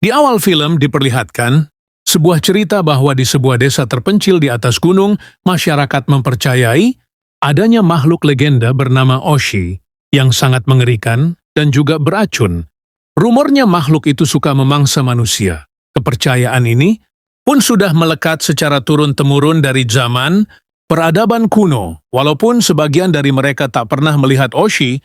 Di awal film diperlihatkan sebuah cerita bahwa di sebuah desa terpencil di atas gunung, masyarakat mempercayai adanya makhluk legenda bernama Oshi yang sangat mengerikan dan juga beracun. Rumornya makhluk itu suka memangsa manusia. Kepercayaan ini pun sudah melekat secara turun-temurun dari zaman peradaban kuno. Walaupun sebagian dari mereka tak pernah melihat Oshi,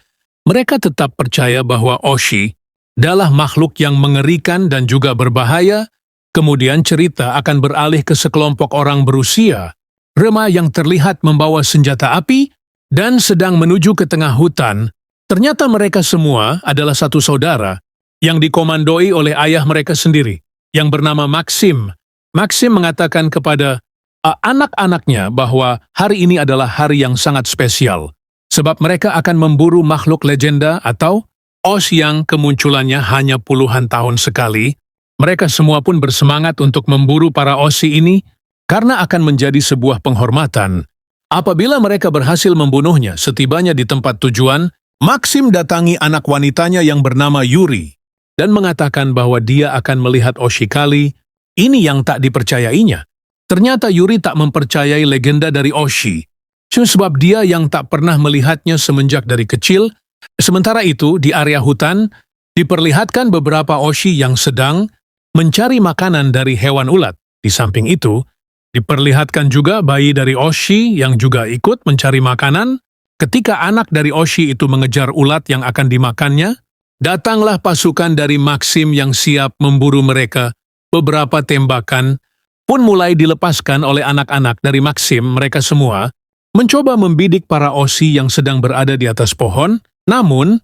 mereka tetap percaya bahwa Oshi adalah makhluk yang mengerikan dan juga berbahaya. Kemudian cerita akan beralih ke sekelompok orang berusia remaja yang terlihat membawa senjata api dan sedang menuju ke tengah hutan. Ternyata mereka semua adalah satu saudara yang dikomandoi oleh ayah mereka sendiri, yang bernama Maxim. Maxim mengatakan kepada anak-anaknya bahwa hari ini adalah hari yang sangat spesial, sebab mereka akan memburu makhluk legenda atau Osh yang kemunculannya hanya puluhan tahun sekali. Mereka semua pun bersemangat untuk memburu para Oshi ini karena akan menjadi sebuah penghormatan. Apabila mereka berhasil membunuhnya, setibanya di tempat tujuan, Maxim datangi anak wanitanya yang bernama Yuri dan mengatakan bahwa dia akan melihat Oshi kali ini yang tak dipercayainya. Ternyata Yuri tak mempercayai legenda dari Oshi, sebab dia yang tak pernah melihatnya semenjak dari kecil. Sementara itu, di area hutan, diperlihatkan beberapa Oshi yang sedang mencari makanan dari hewan ulat. Di samping itu, diperlihatkan juga bayi dari Oshi yang juga ikut mencari makanan. Ketika anak dari Oshi itu mengejar ulat yang akan dimakannya, datanglah pasukan dari Maxim yang siap memburu mereka. Beberapa tembakan pun mulai dilepaskan oleh anak-anak dari Maxim. Mereka semua mencoba membidik para Oshi yang sedang berada di atas pohon. Namun,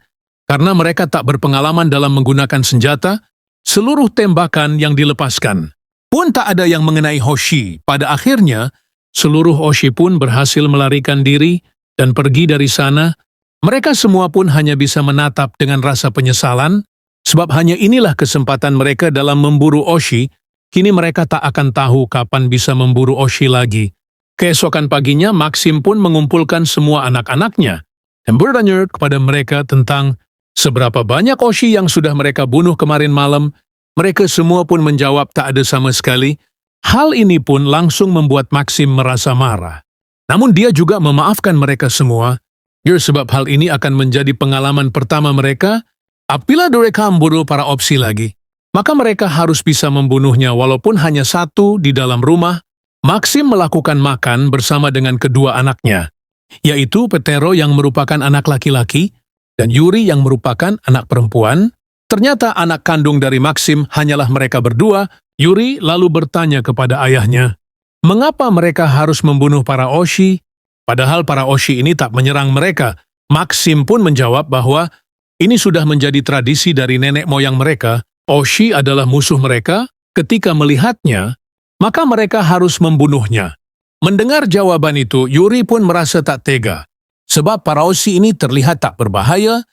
karena mereka tak berpengalaman dalam menggunakan senjata, seluruh tembakan yang dilepaskan pun tak ada yang mengenai Hoshi. Pada akhirnya, seluruh Oshi pun berhasil melarikan diri dan pergi dari sana. Mereka semua pun hanya bisa menatap dengan rasa penyesalan, sebab hanya inilah kesempatan mereka dalam memburu Oshi. Kini mereka tak akan tahu kapan bisa memburu Oshi lagi. Keesokan paginya, Maxim pun mengumpulkan semua anak-anaknya dan bertanya kepada mereka tentang seberapa banyak Oshi yang sudah mereka bunuh kemarin malam. Mereka semua pun menjawab tak ada sama sekali. Hal ini pun langsung membuat Maxim merasa marah. Namun dia juga memaafkan mereka semua, sebab hal ini akan menjadi pengalaman pertama mereka. Apabila mereka memburu para Oshi lagi, maka mereka harus bisa membunuhnya walaupun hanya satu di dalam rumah. Maxim melakukan makan bersama dengan kedua anaknya, yaitu Petero yang merupakan anak laki-laki dan Yuri yang merupakan anak perempuan. Ternyata anak kandung dari Maxim hanyalah mereka berdua. Yuri lalu bertanya kepada ayahnya, mengapa mereka harus membunuh para Oshi, padahal para Oshi ini tak menyerang mereka. Maxim pun menjawab bahwa ini sudah menjadi tradisi dari nenek moyang mereka. Oshi adalah musuh mereka. Ketika melihatnya, maka mereka harus membunuhnya. Mendengar jawaban itu, Yuri pun merasa tak tega. Sebab para Oshi ini terlihat tak berbahaya,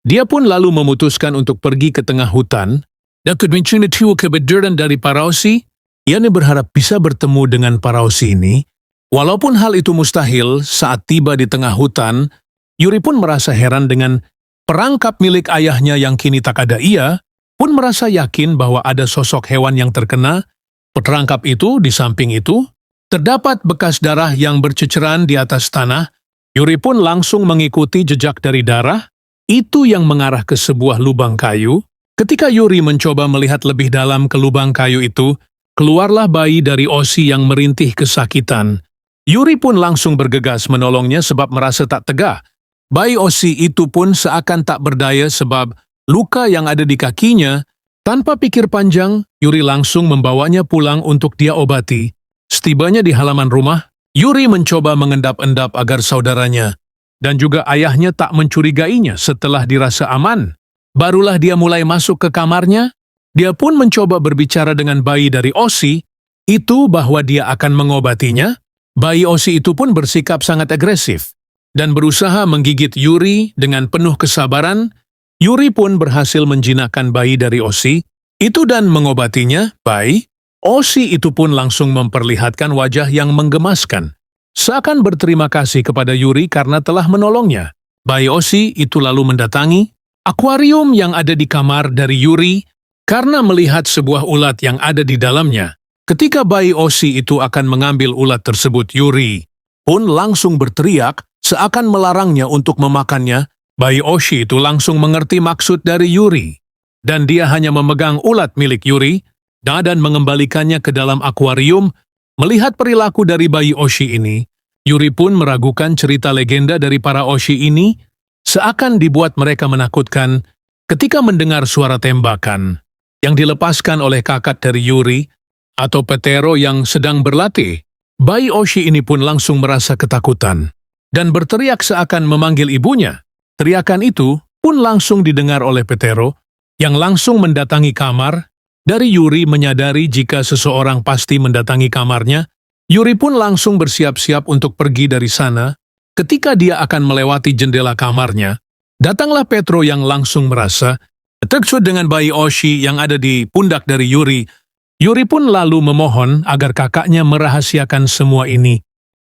dia pun lalu memutuskan untuk pergi ke tengah hutan dan mencari kebenaran dari para Oshi. Ia berharap bisa bertemu dengan para Oshi ini. Walaupun hal itu mustahil, saat tiba di tengah hutan, Yuri pun merasa heran dengan perangkap milik ayahnya yang kini tak ada. Ia pun merasa yakin bahwa ada sosok hewan yang terkena perangkap itu. Di samping itu, terdapat bekas darah yang berceceran di atas tanah. Yuri pun langsung mengikuti jejak dari darah itu yang mengarah ke sebuah lubang kayu. Ketika Yuri mencoba melihat lebih dalam ke lubang kayu itu, keluarlah bayi dari Oshi yang merintih kesakitan. Yuri pun langsung bergegas menolongnya sebab merasa tak tega. Bayi Oshi itu pun seakan tak berdaya sebab luka yang ada di kakinya. Tanpa pikir panjang, Yuri langsung membawanya pulang untuk dia obati. Setibanya di halaman rumah, Yuri mencoba mengendap-endap agar saudaranya dan juga ayahnya tak mencurigainya. Setelah dirasa aman, barulah dia mulai masuk ke kamarnya. Dia pun mencoba berbicara dengan bayi dari Oshi itu bahwa dia akan mengobatinya. Bayi Oshi itu pun bersikap sangat agresif dan berusaha menggigit Yuri dengan penuh kesabaran. Yuri pun berhasil menjinakkan bayi dari Oshi itu dan mengobatinya. Bayi Oshi itu pun langsung memperlihatkan wajah yang menggemaskan, seakan berterima kasih kepada Yuri karena telah menolongnya. Bayi Oshi itu lalu mendatangi akuarium yang ada di kamar dari Yuri Karena melihat sebuah ulat yang ada di dalamnya, ketika bayi Oshi itu akan mengambil ulat tersebut, Yuri pun langsung berteriak seakan melarangnya untuk memakannya. Bayi Oshi itu langsung mengerti maksud dari Yuri, dan dia hanya memegang ulat milik Yuri dan mengembalikannya ke dalam akuarium. Melihat perilaku dari bayi Oshi ini, Yuri pun meragukan cerita legenda dari para Oshi ini, seakan dibuat mereka menakutkan ketika mendengar suara tembakan yang dilepaskan oleh kakak dari Yuri atau Petero yang sedang berlatih. Bayi Oshi ini pun langsung merasa ketakutan dan berteriak seakan memanggil ibunya. Teriakan itu pun langsung didengar oleh Petero yang langsung mendatangi kamar. Dari Yuri menyadari jika seseorang pasti mendatangi kamarnya, Yuri pun langsung bersiap-siap untuk pergi dari sana. Ketika dia akan melewati jendela kamarnya, datanglah Petro yang langsung merasa terkejut dengan bayi Oshi yang ada di pundak dari Yuri. Yuri pun lalu memohon agar kakaknya merahasiakan semua ini.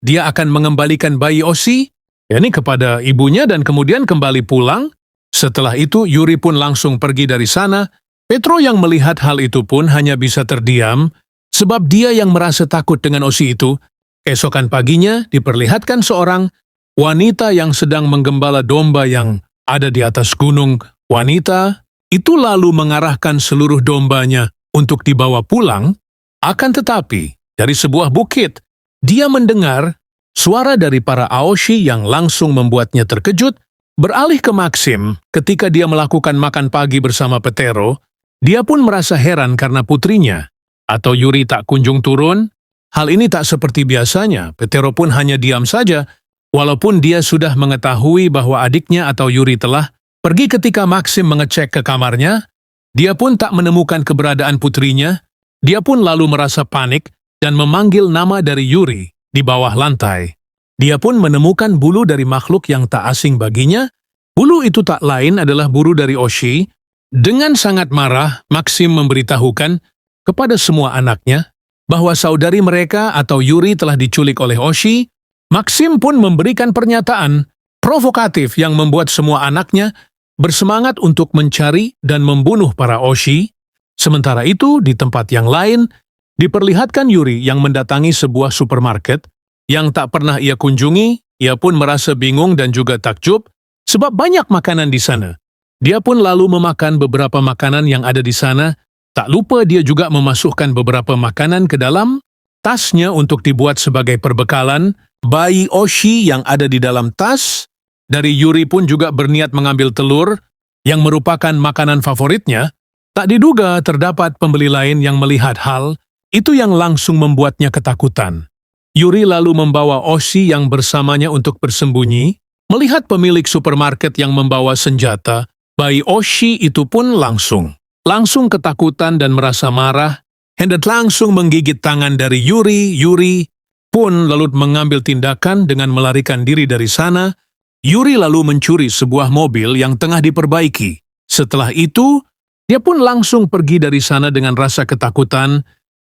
Dia akan mengembalikan bayi Oshi, yakni kepada ibunya, dan kemudian kembali pulang. Setelah itu, Yuri pun langsung pergi dari sana. Petro yang melihat hal itu pun hanya bisa terdiam, sebab dia yang merasa takut dengan Oshi itu. Keesokan paginya diperlihatkan seorang wanita yang sedang menggembala domba yang ada di atas gunung. Wanita itu lalu mengarahkan seluruh dombanya untuk dibawa pulang. Akan tetapi, dari sebuah bukit, dia mendengar suara dari para Aoshi yang langsung membuatnya terkejut. Beralih ke Maxim, ketika dia melakukan makan pagi bersama Petero, dia pun merasa heran karena putrinya atau Yuri tak kunjung turun. Hal ini tak seperti biasanya. Petero pun hanya diam saja, walaupun dia sudah mengetahui bahwa adiknya atau Yuri telah pergi. Ketika Maxim mengecek ke kamarnya, dia pun tak menemukan keberadaan putrinya. Dia pun lalu merasa panik dan memanggil nama dari Yuri di bawah lantai. Dia pun menemukan bulu dari makhluk yang tak asing baginya. Bulu itu tak lain adalah bulu dari Oshi. Dengan sangat marah, Maxim memberitahukan kepada semua anaknya bahwa saudari mereka atau Yuri telah diculik oleh Oshi. Maxim pun memberikan pernyataan provokatif yang membuat semua anaknya bersemangat untuk mencari dan membunuh para Oshi. Sementara itu, di tempat yang lain, diperlihatkan Yuri yang mendatangi sebuah supermarket yang tak pernah ia kunjungi. Ia pun merasa bingung dan juga takjub sebab banyak makanan di sana. Dia pun lalu memakan beberapa makanan yang ada di sana. Tak lupa dia juga memasukkan beberapa makanan ke dalam tasnya untuk dibuat sebagai perbekalan. Bayi Oshi yang ada di dalam tas dari Yuri pun juga berniat mengambil telur yang merupakan makanan favoritnya. Tak diduga terdapat pembeli lain yang melihat hal itu yang langsung membuatnya ketakutan. Yuri lalu membawa Oshi yang bersamanya untuk bersembunyi. Melihat pemilik supermarket yang membawa senjata, bayi Oshi itu pun langsung ketakutan dan merasa marah. Hendak langsung menggigit tangan dari Yuri. Yuri pun lalu mengambil tindakan dengan melarikan diri dari sana. Yuri lalu mencuri sebuah mobil yang tengah diperbaiki. Setelah itu, dia pun langsung pergi dari sana dengan rasa ketakutan.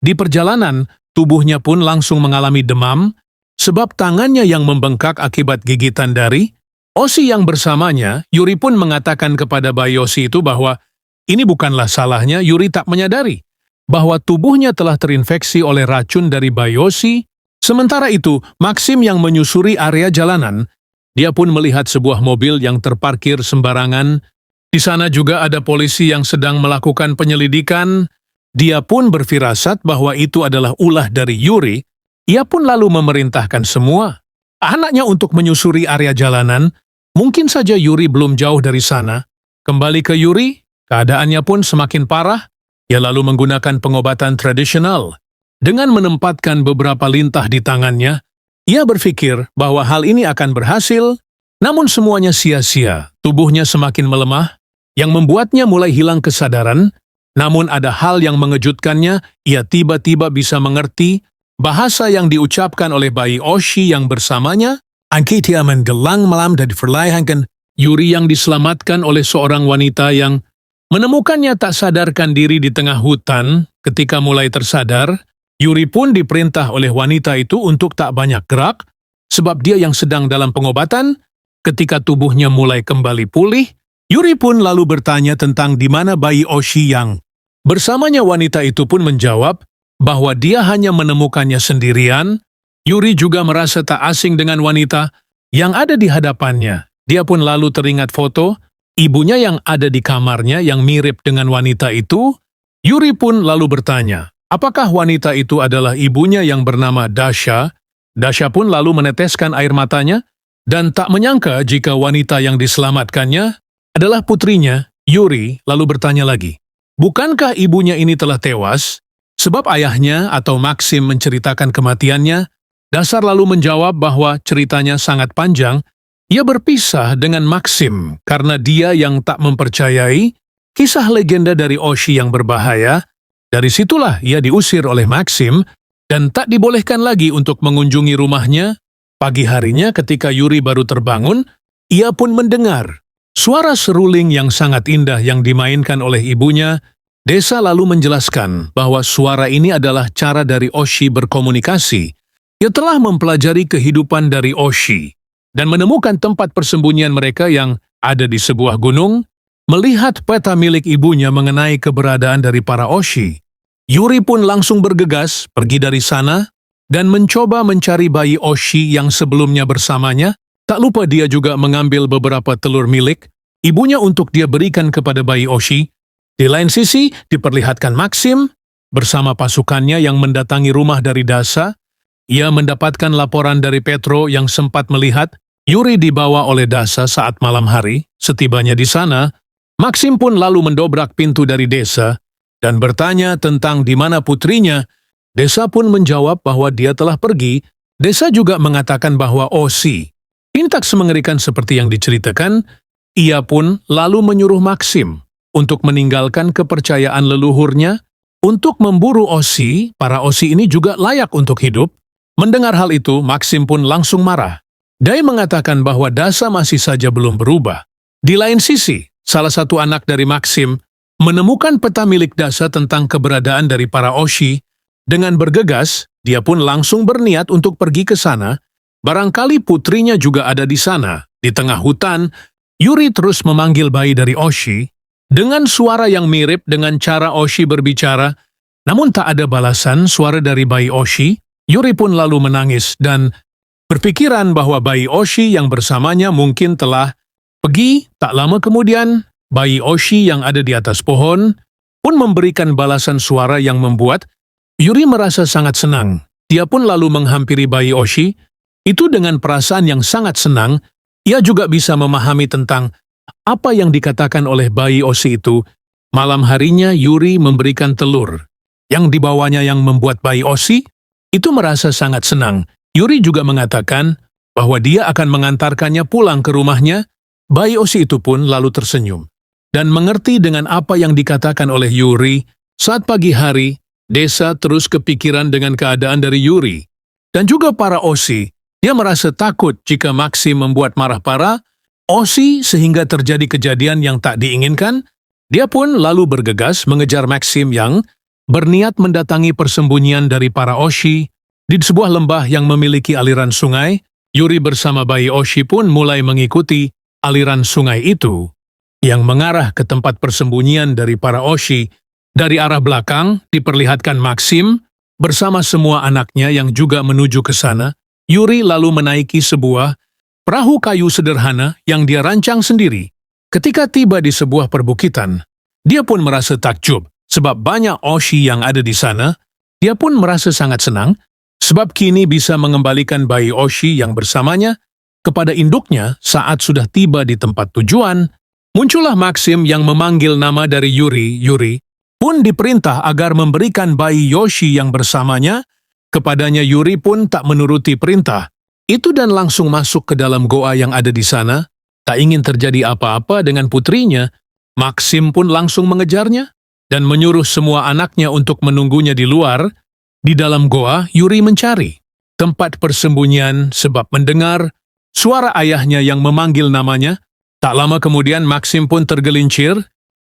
Di perjalanan, tubuhnya pun langsung mengalami demam, sebab tangannya yang membengkak akibat gigitan dari Oshi yang bersamanya. Yuri pun mengatakan kepada bayi Oshi itu bahwa ini bukanlah salahnya. Yuri tak menyadari bahwa tubuhnya telah terinfeksi oleh racun dari bayi Oshi. Sementara itu, Maxim yang menyusuri area jalanan, dia pun melihat sebuah mobil yang terparkir sembarangan. Di sana juga ada polisi yang sedang melakukan penyelidikan. Dia pun berfirasat bahwa itu adalah ulah dari Yuri. Ia pun lalu memerintahkan semua anaknya untuk menyusuri area jalanan. Mungkin saja Yuri belum jauh dari sana. Kembali ke Yuri, keadaannya pun semakin parah. Ia lalu menggunakan pengobatan tradisional. Dengan menempatkan beberapa lintah di tangannya, ia berpikir bahwa hal ini akan berhasil, namun semuanya sia-sia. Tubuhnya semakin melemah, yang membuatnya mulai hilang kesadaran. Namun ada hal yang mengejutkannya, ia tiba-tiba bisa mengerti bahasa yang diucapkan oleh bayi Oshi yang bersamanya. Angkitia menggelang malam dan diperlihatkan Yuri yang diselamatkan oleh seorang wanita yang menemukannya tak sadarkan diri di tengah hutan. Ketika mulai tersadar, Yuri pun diperintah oleh wanita itu untuk tak banyak gerak, sebab dia yang sedang dalam pengobatan. Ketika tubuhnya mulai kembali pulih, Yuri pun lalu bertanya tentang di mana bayi Oshi yang Bersamanya wanita itu pun menjawab bahwa dia hanya menemukannya sendirian. Yuri juga merasa tak asing dengan wanita yang ada di hadapannya. Dia pun lalu teringat foto ibunya yang ada di kamarnya yang mirip dengan wanita itu. Yuri pun lalu bertanya, apakah wanita itu adalah ibunya yang bernama Dasha? Dasha pun lalu meneteskan air matanya dan tak menyangka jika wanita yang diselamatkannya adalah putrinya. Yuri lalu bertanya lagi, bukankah ibunya ini telah tewas? Sebab ayahnya atau Maxim menceritakan kematiannya. Dasar lalu menjawab bahwa ceritanya sangat panjang. Ia berpisah dengan Maxim karena dia yang tak mempercayai kisah legenda dari Oshi yang berbahaya. Dari situlah ia diusir oleh Maxim dan tak dibolehkan lagi untuk mengunjungi rumahnya. Pagi harinya ketika Yuri baru terbangun, ia pun mendengar suara seruling yang sangat indah yang dimainkan oleh ibunya. Desa lalu menjelaskan bahwa suara ini adalah cara dari Oshi berkomunikasi. Ia telah mempelajari kehidupan dari Oshi dan menemukan tempat persembunyian mereka yang ada di sebuah gunung. Melihat peta milik ibunya mengenai keberadaan dari para Oshi, Yuri pun langsung bergegas pergi dari sana dan mencoba mencari bayi Oshi yang sebelumnya bersamanya. Tak lupa dia juga mengambil beberapa telur milik ibunya untuk dia berikan kepada bayi Oshi. Di lain sisi, diperlihatkan Maxim bersama pasukannya yang mendatangi rumah dari Dasha. Ia mendapatkan laporan dari Petro yang sempat melihat Yuri dibawa oleh Dasha saat malam hari. Setibanya di sana, Maxim pun lalu mendobrak pintu dari desa dan bertanya tentang di mana putrinya. Desa pun menjawab bahwa dia telah pergi. Desa juga mengatakan bahwa Oshi pintak semengerikan seperti yang diceritakan. Ia pun lalu menyuruh Maxim untuk meninggalkan kepercayaan leluhurnya untuk memburu Oshi. Para Oshi ini juga layak untuk hidup. Mendengar hal itu, Maxim pun langsung marah. Dia mengatakan bahwa Dasha masih saja belum berubah. Di lain sisi, salah satu anak dari Maxim menemukan peta milik Dasha tentang keberadaan dari para Oshi. Dengan bergegas, dia pun langsung berniat untuk pergi ke sana. Barangkali putrinya juga ada di sana. Di tengah hutan, Yuri terus memanggil bayi dari Oshi dengan suara yang mirip dengan cara Oshi berbicara. Namun tak ada balasan suara dari bayi Oshi. Yuri pun lalu menangis dan berpikiran bahwa bayi Oshi yang bersamanya mungkin telah pergi. Tak lama kemudian, bayi Oshi yang ada di atas pohon pun memberikan balasan suara yang membuat Yuri merasa sangat senang. Dia pun lalu menghampiri bayi Oshi. Itu dengan perasaan yang sangat senang. Ia juga bisa memahami tentang apa yang dikatakan oleh bayi Oshi itu. Malam harinya Yuri memberikan telur yang dibawanya yang membuat bayi Oshi itu merasa sangat senang. Yuri juga mengatakan bahwa dia akan mengantarkannya pulang ke rumahnya. Bayi Oshi itu pun lalu tersenyum dan mengerti dengan apa yang dikatakan oleh Yuri. Saat pagi hari, desa terus kepikiran dengan keadaan dari Yuri. Dan juga para Oshi. Dia merasa takut jika Maxim membuat marah para Oshi sehingga terjadi kejadian yang tak diinginkan. Dia pun lalu bergegas mengejar Maxim yang berniat mendatangi persembunyian dari para Oshi di sebuah lembah yang memiliki aliran sungai. Yuri bersama bayi Oshi pun mulai mengikuti aliran sungai itu yang mengarah ke tempat persembunyian dari para Oshi. Dari arah belakang diperlihatkan Maxim bersama semua anaknya yang juga menuju ke sana. Yuri lalu menaiki sebuah perahu kayu sederhana yang dia rancang sendiri. Ketika tiba di sebuah perbukitan, dia pun merasa takjub. Sebab banyak Oshi yang ada di sana. Dia pun merasa sangat senang sebab kini bisa mengembalikan bayi Oshi yang bersamanya kepada induknya saat sudah tiba di tempat tujuan. Muncullah Maxim yang memanggil nama dari Yuri. Yuri pun diperintah agar memberikan bayi Yoshi yang bersamanya kepadanya. Yuri pun tak menuruti perintah itu dan langsung masuk ke dalam goa yang ada di sana. Tak ingin terjadi apa-apa dengan putrinya, Maxim pun langsung mengejarnya dan menyuruh semua anaknya untuk menunggunya di luar. Di dalam goa, Yuri mencari tempat persembunyian sebab mendengar suara ayahnya yang memanggil namanya. Tak lama kemudian Maxim pun tergelincir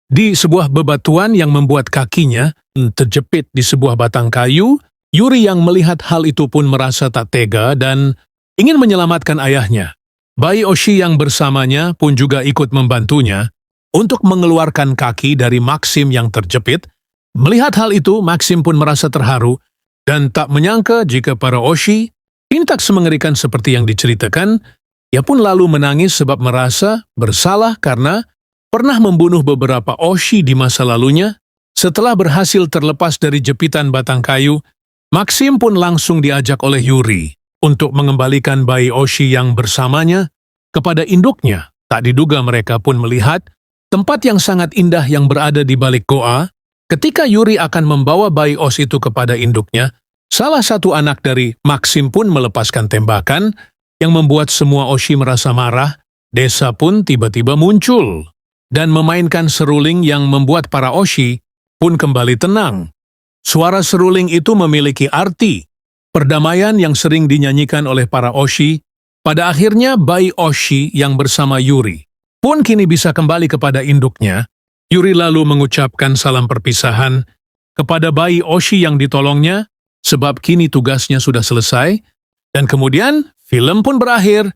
di sebuah bebatuan yang membuat kakinya terjepit di sebuah batang kayu. Yuri yang melihat hal itu pun merasa tak tega dan ingin menyelamatkan ayahnya. Bayi Oshi yang bersamanya pun juga ikut membantunya untuk mengeluarkan kaki dari Maxim yang terjepit. Melihat hal itu, Maxim pun merasa terharu dan tak menyangka jika para Oshi ini tak semengerikan seperti yang diceritakan. Ia pun lalu menangis sebab merasa bersalah karena pernah membunuh beberapa Oshi di masa lalunya. Setelah berhasil terlepas dari jepitan batang kayu, Maxim pun langsung diajak oleh Yuri untuk mengembalikan bayi Oshi yang bersamanya kepada induknya. Tak diduga mereka pun melihat tempat yang sangat indah yang berada di balik goa. Ketika Yuri akan membawa bayi Oshi itu kepada induknya, salah satu anak dari Maxim pun melepaskan tembakan yang membuat semua Oshi merasa marah. Desa pun tiba-tiba muncul dan memainkan seruling yang membuat para Oshi pun kembali tenang. Suara seruling itu memiliki arti perdamaian yang sering dinyanyikan oleh para Oshi. Pada akhirnya bayi Oshi yang bersama Yuri pun kini bisa kembali kepada induknya. Yuri lalu mengucapkan salam perpisahan kepada bayi Oshi yang ditolongnya sebab kini tugasnya sudah selesai. Dan kemudian film pun berakhir